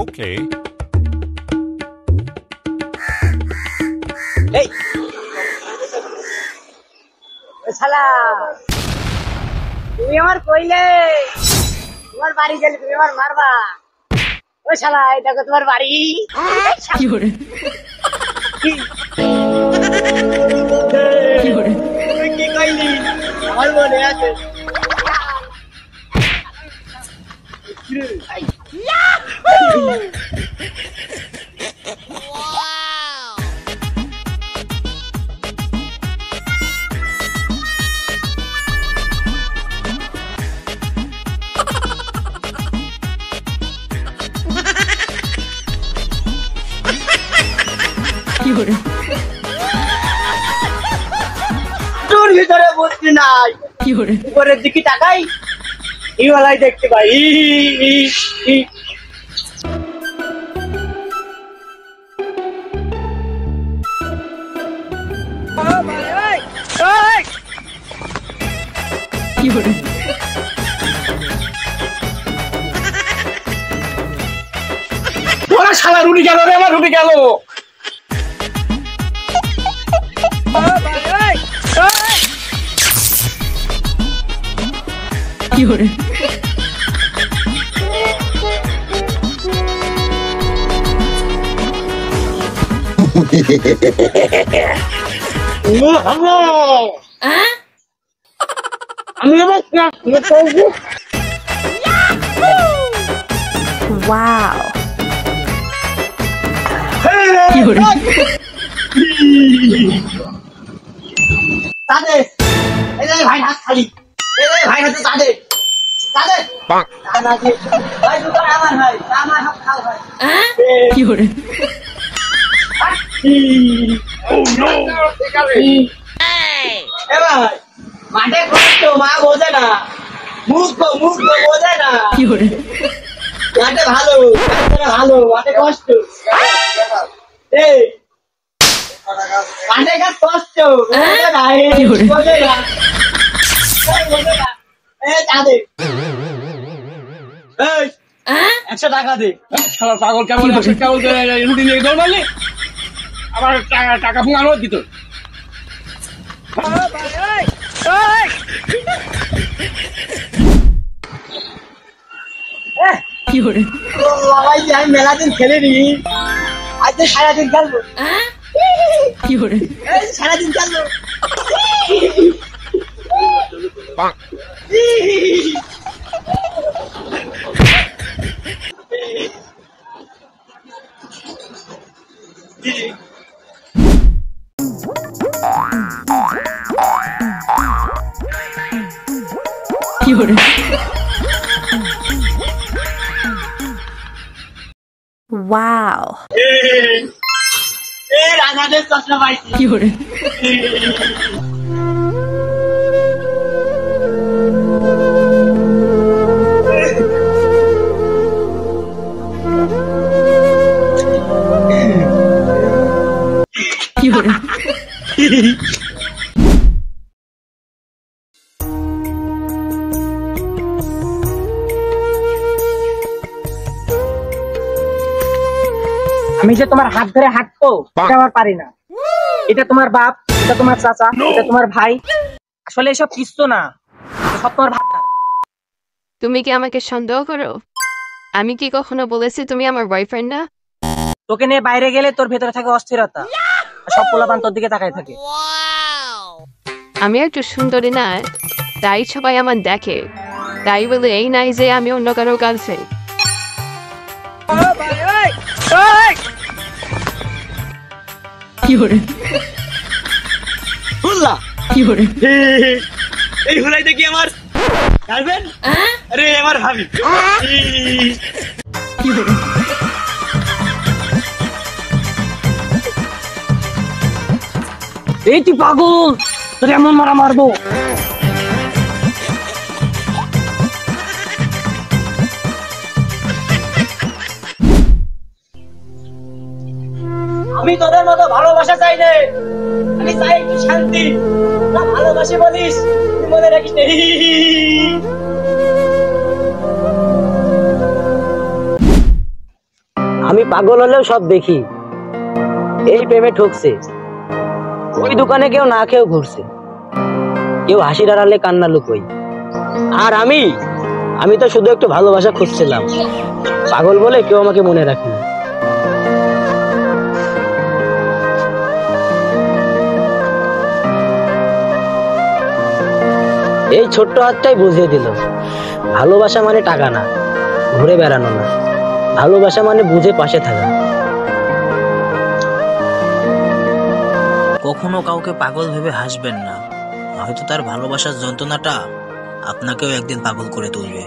Okay. এই শালা তুমি আমার কইলে তোমার বাড়ি গেলে তুমি আমার মারবা। ও শালা এই দেখো তোমার বাড়ি। কি করে কি কইলি আমার মনে আছে। তোর ভিতরে বুদ্ধি নাই উপরের দিকে তাকাই ইওয়ালাই দেখতে পাই। ওরা শালা রুটি গেল রে, আমার রুটি গেল। Wow. তাদের এই যে ভাই হাত খালি, এই যে ভাই হাতে তাদের তাদের ভাই দুটো আমার ভাই, আমার হাত খাও ভাই। কি করে এ ভাই মাঠে কষ্ট মা বোঝে না, মুখ বোঝে না। কি করে মাঠে ভালো ভালো মাঠে কষ্ট, এই মাঠে কাজ কষ্ট বোঝে না, বোঝে না। তাদের 100 টাকা দে। পাগল কেমন রুটি নিয়ে দৌড় মারলে আবার টাকা ফুঙানো দিত। আমি মেলা দিন খেলিনি, আজ সারাদিন খেলবো। সারাদিন খেলবো। Wow. রাজাদের চশমা পাইছি। কি করে আমি যে তোমার হাত ধরে হাঁটবো এটা আমার পারি না। এটা তোমার বাপ, এটা তোমার চাচা, এটা তোমার ভাই। আসলে এসব কিছু না, সব তোমার ভাই। তুমি কি আমাকে সন্দেহ করো? আমি কি কখনো বলেছি তুমি আমার বয়ফ্রেন্ড না? তোকে নিয়ে বাইরে গেলে তোর ভেতরে থাকে অস্থিরতা, সব পোলাপান তোর দিকে তাকায় থাকে। আমি একটু সুন্দরী না, তাই সবাই আমার দেখে। তাই বলে এই নাই যে আমি অন্য কারো গার্লফ্রেন্ড। এই হুলাইতে কি আমার গার্লফ্রেন্ড? আরে আমার ভাবি। এই তুই পাগল, তোর এমন মারা মারবো। আমি তোদের মতো ভালোবাসা চাই না, আমি চাই একটু শান্তি। না ভালোবাসি বলিস, তুই মনে রাখিস না। আমি পাগল হলেও সব দেখি। এই প্রেমে ঠকছে, ওই দোকানে কেউ না খেয়েও ঘুরছে, কেউ হাসির আড়ালে কান্না লুকোই। আর আমি তো শুধু একটু ভালোবাসা খুঁজছিলাম। পাগল বলে কেউ আমাকে মনে রাখেনি। এই ছোট্ট হাতটাই বুঝিয়ে দিল, ভালোবাসা মানে টাকা না, ঘুরে বেড়ানো না, ভালোবাসা মানে বুঝে পাশে থাকা। কখনো কাউকে পাগল ভেবে হাসবেন না, হয়তো তার ভালোবাসার যন্ত্রণাটা আপনাকেও একদিন পাগল করে তুলবে।